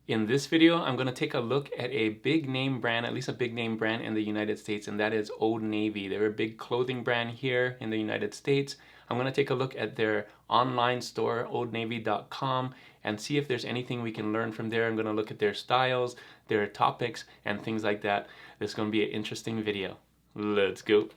In this video, I'm going to take a look at a big name brand, at least a big name brand in the United States, and that is Old Navy. They're a big clothing brand here in the United States. I'm going to take a look at their online store, oldnavy.com, and see if there's anything we can learn from there. I'm going to look at their styles, their topics, and things like that. This is going to be an interesting video. Let's go.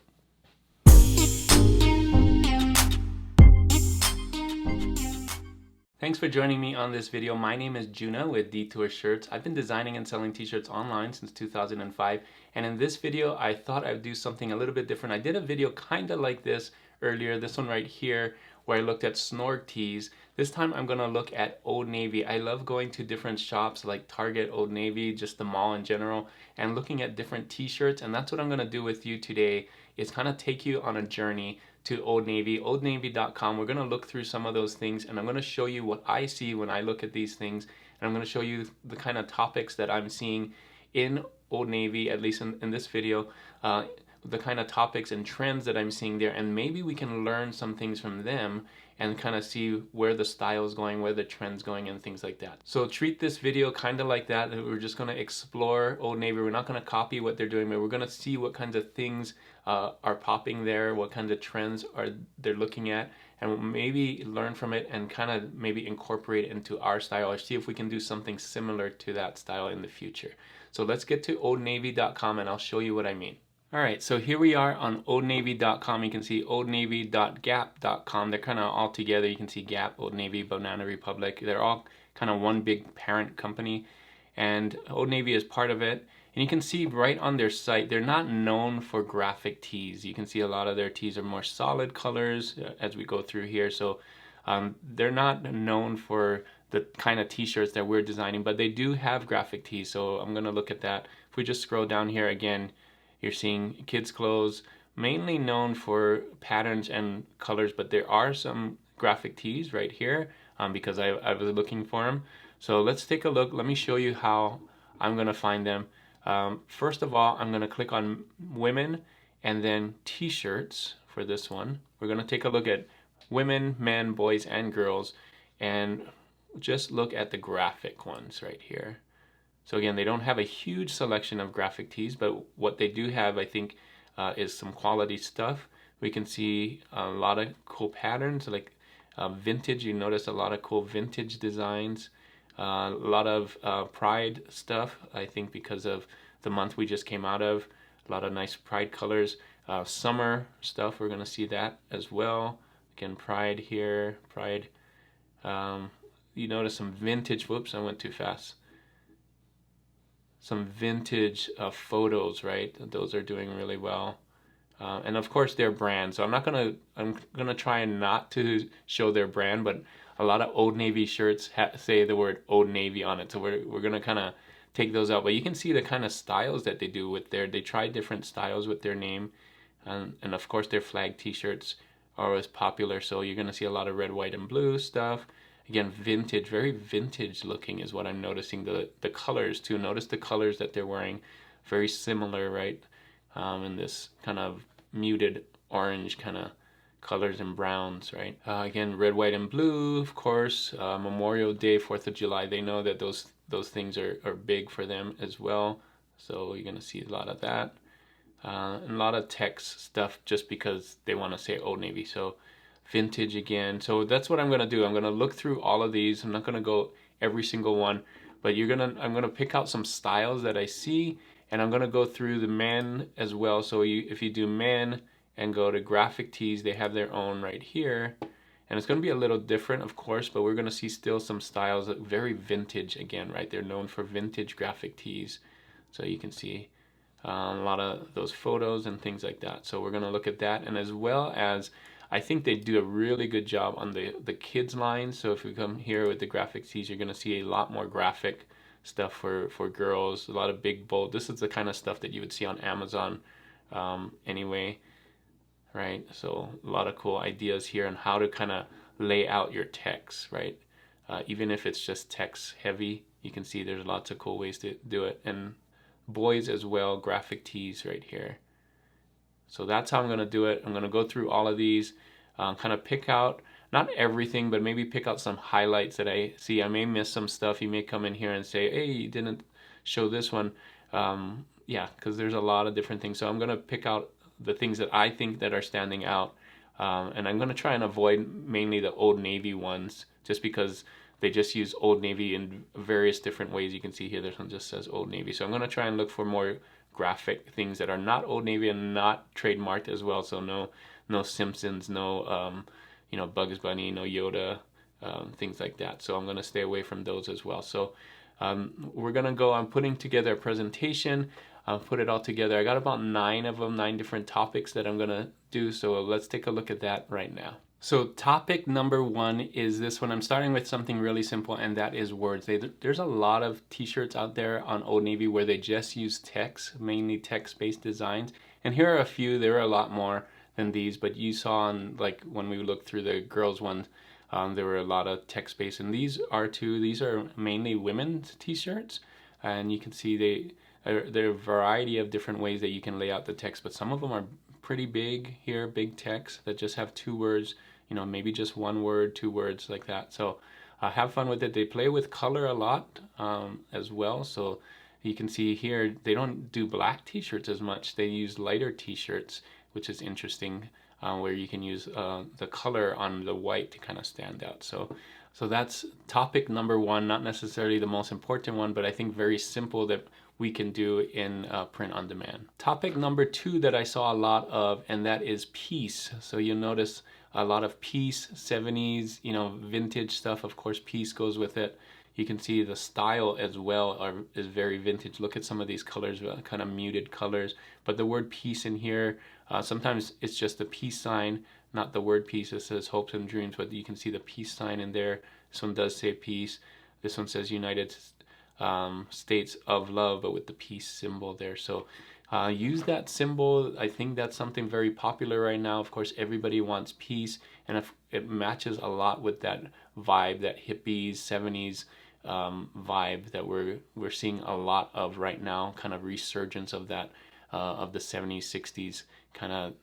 Thanks for joining me on this video. My name is Juna with Detour Shirts. I've been designing and selling t-shirts online since 2005, and in this video I thought I'd do something a little bit different. I did a video kind of like this earlier, this one right here, where I looked at Snorg tees. This time I'm going to look at Old Navy. I love going to different shops like Target, Old Navy, just the mall in general, and looking at different t-shirts, and that's what I'm going to do with you today, is kind of take you on a journey to Old Navy, oldnavy.com. We're going to look through some of those things, and I'm going to show you what I see when I look at these things, and I'm going to show you the kind of topics that I'm seeing in Old Navy, at least in this video, the kind of topics and trends that I'm seeing there, and maybe we can learn some things from them and kind of see where the style is going, where the trend's going, and things like that. So treat this video kind of like that. We're just going to explore Old Navy. We're not going to copy what they're doing, but we're going to see what kinds of things are popping there, what kinds of trends are they're looking at, and maybe learn from it and kind of maybe incorporate it into our style, or see if we can do something similar to that style in the future. So let's get to oldnavy.com and I'll show you what I mean. All right, so here we are on oldnavy.com. You can see oldnavy.gap.com. They're kind of all together. You can see Gap, Old Navy, Banana Republic. They're all kind of one big parent company, and Old Navy is part of it. And you can see right on their site, they're not known for graphic tees. You can see a lot of their tees are more solid colors as we go through here. So they're not known for the kind of t-shirts that we're designing, but they do have graphic tees. So I'm going to look at that. If we just scroll down here again, you're seeing kids' clothes, mainly known for patterns and colors, but there are some graphic tees right here because I was looking for them. So let's take a look. Let me show you how I'm going to find them. First of all, I'm going to click on women and then t-shirts for this one. We're going to take a look at women, men, boys, and girls, and just look at the graphic ones right here. So again, they don't have a huge selection of graphic tees, but what they do have, I think, is some quality stuff. We can see a lot of cool patterns, like vintage. You notice a lot of cool vintage designs, a lot of Pride stuff, I think because of the month we just came out of. A lot of nice Pride colors. Summer stuff, we're going to see that as well. Again, Pride here, Pride. You notice some vintage, whoops, I went too fast. Some vintage photos, right? Those are doing really well. And of course their brand. So I'm gonna try and not to show their brand, but a lot of Old Navy shirts say the word Old Navy on it. So we're gonna kind of take those out. But you can see the kind of styles that they do with they try different styles with their name. And of course their flag t-shirts are always popular. So you're gonna see a lot of red, white, and blue stuff. Again, vintage, very vintage looking is what I'm noticing. The colors too. Notice the colors that they're wearing, very similar, right? In this kind of muted orange kind of colors and browns, right? Again, red, white, and blue, of course. Memorial Day, 4th of July, they know that those things are big for them as well. So you're gonna see a lot of that. And a lot of text stuff just because they want to say Old Navy. So vintage again. So that's what I'm going to do. I'm going to look through all of these. I'm not going to go every single one, but I'm going to pick out some styles that I see, and I'm going to go through the men as well. So if you do men and go to graphic tees, they have their own right here, and it's going to be a little different, of course, but we're going to see still some styles that very vintage again, right? They're known for vintage graphic tees. So you can see a lot of those photos and things like that. So we're going to look at that, and as well as I think they do a really good job on the kids line. So if we come here with the graphic tees, you're going to see a lot more graphic stuff for girls, a lot of big, bold. This is the kind of stuff that you would see on Amazon anyway, right? So a lot of cool ideas here on how to kind of lay out your text, right? Even if it's just text heavy, you can see there's lots of cool ways to do it. And boys as well, graphic tees right here. So that's how I'm going to do it. I'm going to go through all of these, kind of pick out not everything, but maybe pick out some highlights that I see. I may miss some stuff. You may come in here and say, hey, you didn't show this one. Yeah, because there's a lot of different things. So I'm going to pick out the things that I think that are standing out. And I'm going to try and avoid mainly the Old Navy ones, just because they just use Old Navy in various different ways. You can see here, this one just says Old Navy. So I'm going to try and look for more graphic things that are not Old Navy and not trademarked as well. So no Simpsons, no Bugs Bunny, no Yoda, things like that. So I'm going to stay away from those as well. So we're going to go on putting together a presentation. I'll put it all together. I got about 9 of them, 9 different topics that I'm going to do. So let's take a look at that right now. So topic number 1 is this one. I'm starting with something really simple, and that is words. There's a lot of t-shirts out there on Old Navy where they just use text, mainly text-based designs. And here are a few. There are a lot more than these, but you saw on, like, when we looked through the girls one, there were a lot of text-based, and these are too. These are mainly women's t-shirts, and you can see there are a variety of different ways that you can lay out the text, but some of them are pretty big here, big text that just have 2 words, maybe just 1 word, 2 words, like that. So have fun with it. They play with color a lot as well. So you can see here, they don't do black t-shirts as much. They use lighter t-shirts, which is interesting, where you can use the color on the white to kind of stand out. So that's topic number 1, not necessarily the most important one, but I think very simple that we can do in print on demand. Topic number 2 that I saw a lot of, and that is piece. So you'll notice a lot of piece, 70s, vintage stuff. Of course, piece goes with it. You can see the style as well is very vintage. Look at some of these colors, kind of muted colors. But the word peace in here, sometimes it's just the peace sign, not the word peace. It says hopes and dreams, but you can see the peace sign in there. This one does say peace. This one says United States of love, but with the peace symbol there. So use that symbol. I think that's something very popular right now. Of course, everybody wants peace, and if it matches a lot with that vibe, that hippies, 70s vibe that we're seeing a lot of right now, kind of resurgence of that, of the 70s, 60s kind of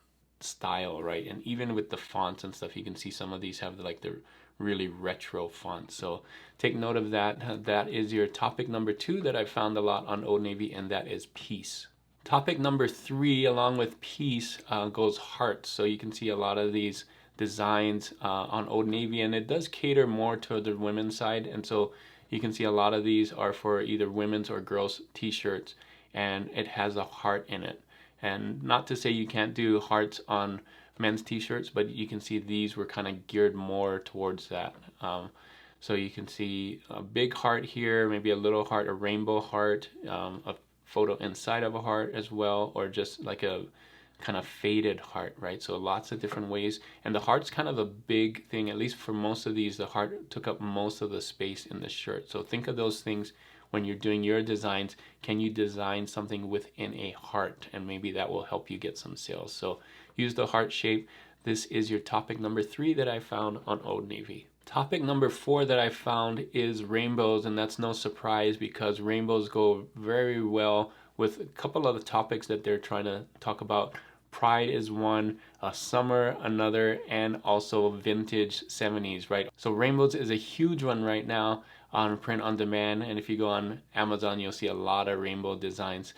style, right? And even with the fonts and stuff, you can see some of these have like the really retro font. So take note of that. That is your topic number 2 that I found a lot on Old Navy, and that is peace. Topic number 3, along with peace, goes hearts. So you can see a lot of these designs on Old Navy, and it does cater more to the women's side. And so you can see a lot of these are for either women's or girls t-shirts, and it has a heart in it. And not to say you can't do hearts on men's t-shirts, but you can see these were kind of geared more towards that. So you can see a big heart here, maybe a little heart, a rainbow heart, a photo inside of a heart as well, or just like a kind of faded heart, right? So lots of different ways. And the heart's kind of a big thing. At least for most of these, the heart took up most of the space in the shirt. So think of those things when you're doing your designs. Can you design something within a heart? And maybe that will help you get some sales. So use the heart shape. This is your topic number 3 that I found on Old Navy. Topic number 4 that I found is rainbows, and that's no surprise because rainbows go very well with a couple of the topics that they're trying to talk about. Pride is one, summer another, and also vintage 70s, right? So rainbows is a huge one right now on print on demand, and if you go on Amazon, you'll see a lot of rainbow designs.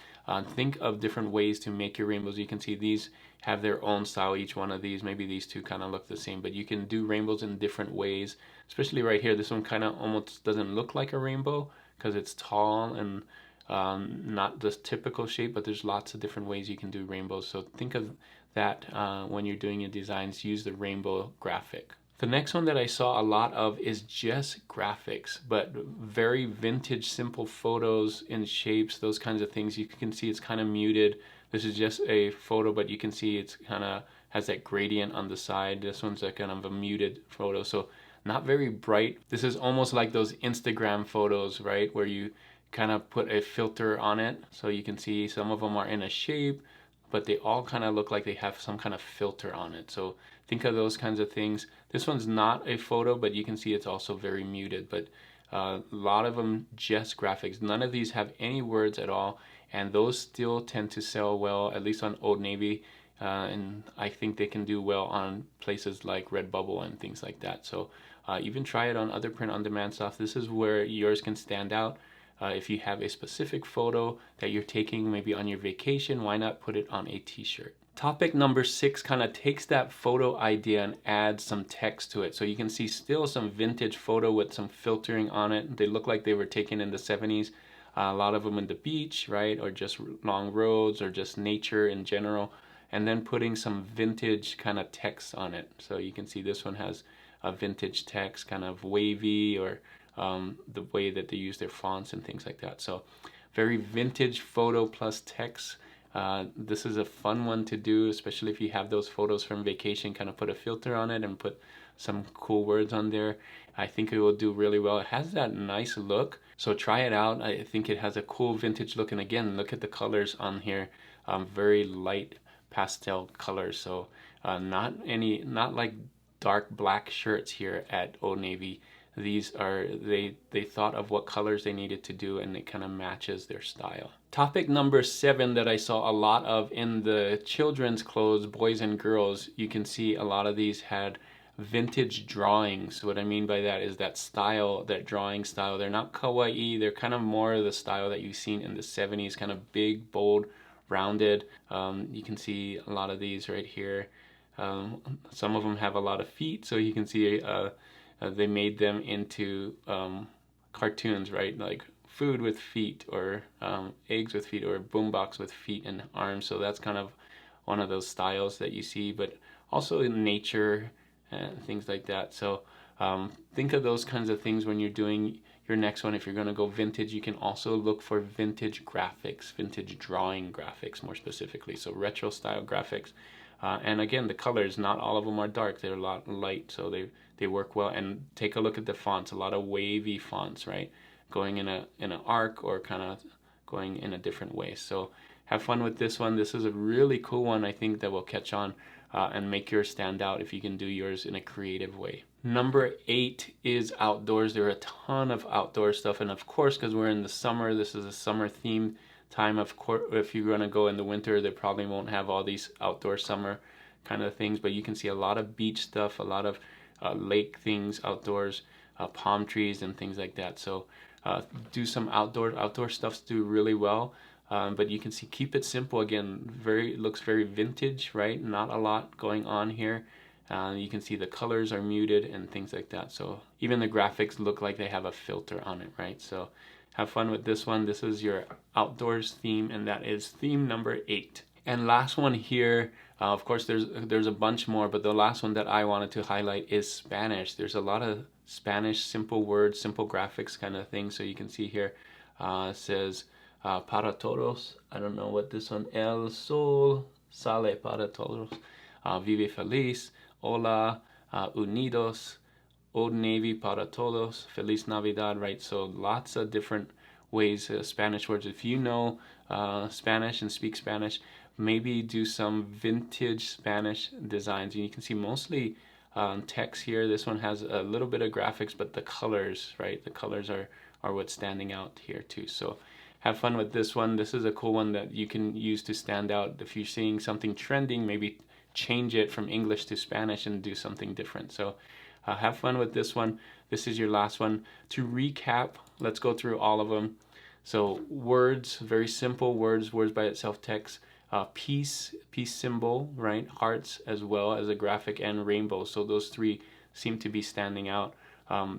Think of different ways to make your rainbows. You can see these have their own style, each one of these. Maybe these two kind of look the same, but you can do rainbows in different ways, especially right here. This one kind of almost doesn't look like a rainbow because it's tall and not the typical shape, but there's lots of different ways you can do rainbows. So think of that when you're doing your designs. Use the rainbow graphic. The next one that I saw a lot of is just graphics, but very vintage, simple photos in shapes, those kinds of things. You can see it's kind of muted. This is just a photo, but you can see it's kind of has that gradient on the side. This one's a kind of a muted photo, so not very bright. This is almost like those Instagram photos, right, where you kind of put a filter on it. So you can see some of them are in a shape, but they all kind of look like they have some kind of filter on it. So think of those kinds of things. This one's not a photo, but you can see it's also very muted. But a lot of them just graphics. None of these have any words at all, and those still tend to sell well, at least on Old Navy. and I think they can do well on places like Redbubble and things like that. So even try it on other print-on-demand stuff. This is where yours can stand out. If you have a specific photo that you're taking maybe on your vacation, why not put it on a t-shirt? Topic number 6 kind of takes that photo idea and adds some text to it. So you can see still some vintage photo with some filtering on it. They look like they were taken in the 70s. A lot of them in the beach, right? Or just long roads or just nature in general. And then putting some vintage kind of text on it. So you can see this one has a vintage text, kind of wavy, or the way that they use their fonts and things like that. So very vintage photo plus text. This is a fun one to do, especially if you have those photos from vacation, kind of put a filter on it and put some cool words on there. I think it will do really well. It has that nice look, so try it out. I think it has a cool vintage look, and again, look at the colors on here, very light pastel colors. So not like dark black shirts here at Old Navy. These are, they thought of what colors they needed to do, and it kind of matches their style. Topic number 7 that I saw a lot of in the children's clothes, boys and girls, you can see a lot of these had vintage drawings. What I mean by that is that style, that drawing style. They're not kawaii, they're kind of more the style that you've seen in the 70s, kind of big, bold, rounded. You can see a lot of these right here. Some of them have a lot of feet, so you can see they made them into cartoons, right? Like food with feet, or eggs with feet, or boombox with feet and arms. So that's kind of one of those styles that you see, but also in nature and things like that. So think of those kinds of things when you're doing your next one. If you're going to go vintage, you can also look for vintage graphics, vintage drawing graphics more specifically. So retro style graphics. And again, the colors, not all of them are dark. They're a lot light, so they work well. And take a look at the fonts, a lot of wavy fonts, right? Going in an arc, or kind of going in a different way. So have fun with this one. This is a really cool one, I think, that will catch on and make yours stand out if you can do yours in a creative way. Number 8 is outdoors. There are a ton of outdoor stuff, and of course, because we're in the summer, this is a summer themed time. Of course, if you're going to go in the winter, they probably won't have all these outdoor summer kind of things, but you can see a lot of beach stuff, a lot of lake things outdoors, palm trees and things like that. So do some outdoor stuff do really well. But you can see, keep it simple. Again, looks very vintage, right? Not a lot going on here. You can see the colors are muted and things like that. So even the graphics look like they have a filter on it, right? So have fun with this one. This is your outdoors theme, and that is theme number 8. And last one here, of course there's a bunch more, but the last one that I wanted to highlight is Spanish. There's a lot of Spanish simple words, simple graphics kind of thing. So you can see here, it says para todos. I don't know what this one, el sol sale para todos, vive feliz, hola, unidos, Old Navy para todos, Feliz Navidad, right? So lots of different ways, Spanish words. If you know Spanish and speak Spanish, maybe do some vintage Spanish designs. And you can see mostly text here. This one has a little bit of graphics, but the colors, right? The colors are what's standing out here too. So have fun with this one. This is a cool one that you can use to stand out. If you're seeing something trending, maybe change it from English to Spanish and do something different. So have fun with this one. This is your last one. To recap, let's go through all of them. So words, very simple words by itself, text, peace symbol, right? Hearts, as well as a graphic, and rainbow. So those 3 seem to be standing out.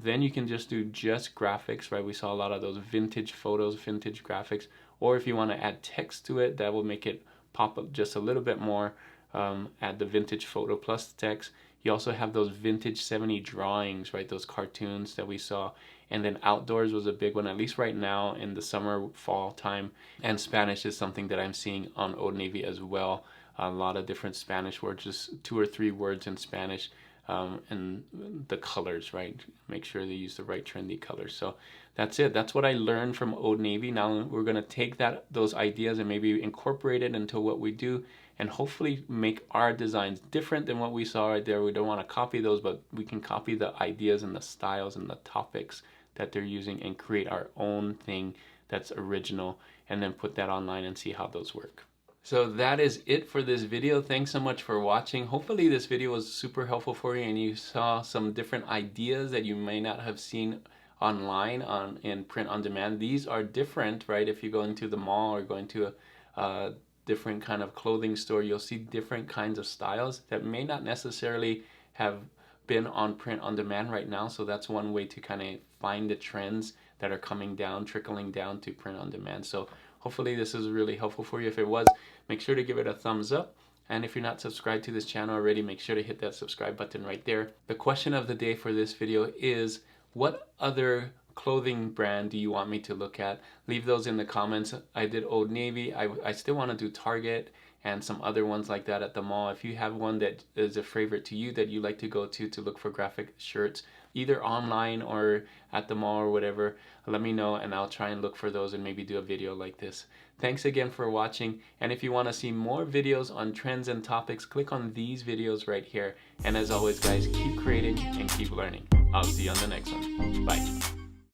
Then you can just do just graphics, right? We saw a lot of those vintage photos, vintage graphics. Or if you want to add text to it, that will make it pop up just a little bit more. Add the vintage photo plus text. You also have those vintage 70 drawings, right? Those cartoons that we saw. And then outdoors was a big one, at least right now in the summer, fall time. And Spanish is something that I'm seeing on Old Navy as well. A lot of different Spanish words, just 2 or 3 words in Spanish. And the colors, right? Make sure they use the right trendy colors. So that's it. That's what I learned from Old Navy. Now we're going to take those ideas and maybe incorporate it into what we do, and hopefully make our designs different than what we saw right there. We don't want to copy those, but we can copy the ideas and the styles and the topics that they're using and create our own thing that's original, and then put that online and see how those work. So that is it for this video. Thanks so much for watching. Hopefully this video was super helpful for you and you saw some different ideas that you may not have seen online in print on demand. These are different, right? If you go into the mall or go into a different kind of clothing store, you'll see different kinds of styles that may not necessarily have been on print on demand right now. So that's one way to kind of find the trends that are coming down, trickling down to print on demand. So hopefully this is really helpful for you. If it was, make sure to give it a thumbs up. And if you're not subscribed to this channel already, make sure to hit that subscribe button right there. The question of the day for this video is, what other clothing brand do you want me to look at? Leave those in the comments. I did Old Navy. I still want to do Target and some other ones like that at the mall. If you have one that is a favorite to you that you like to go to look for graphic shirts, either online or at the mall or whatever, let me know and I'll try and look for those and maybe do a video like this. Thanks again for watching, and if you want to see more videos on trends and topics, click on these videos right here. And as always guys, keep creating and keep learning. I'll see you on the next one. Bye.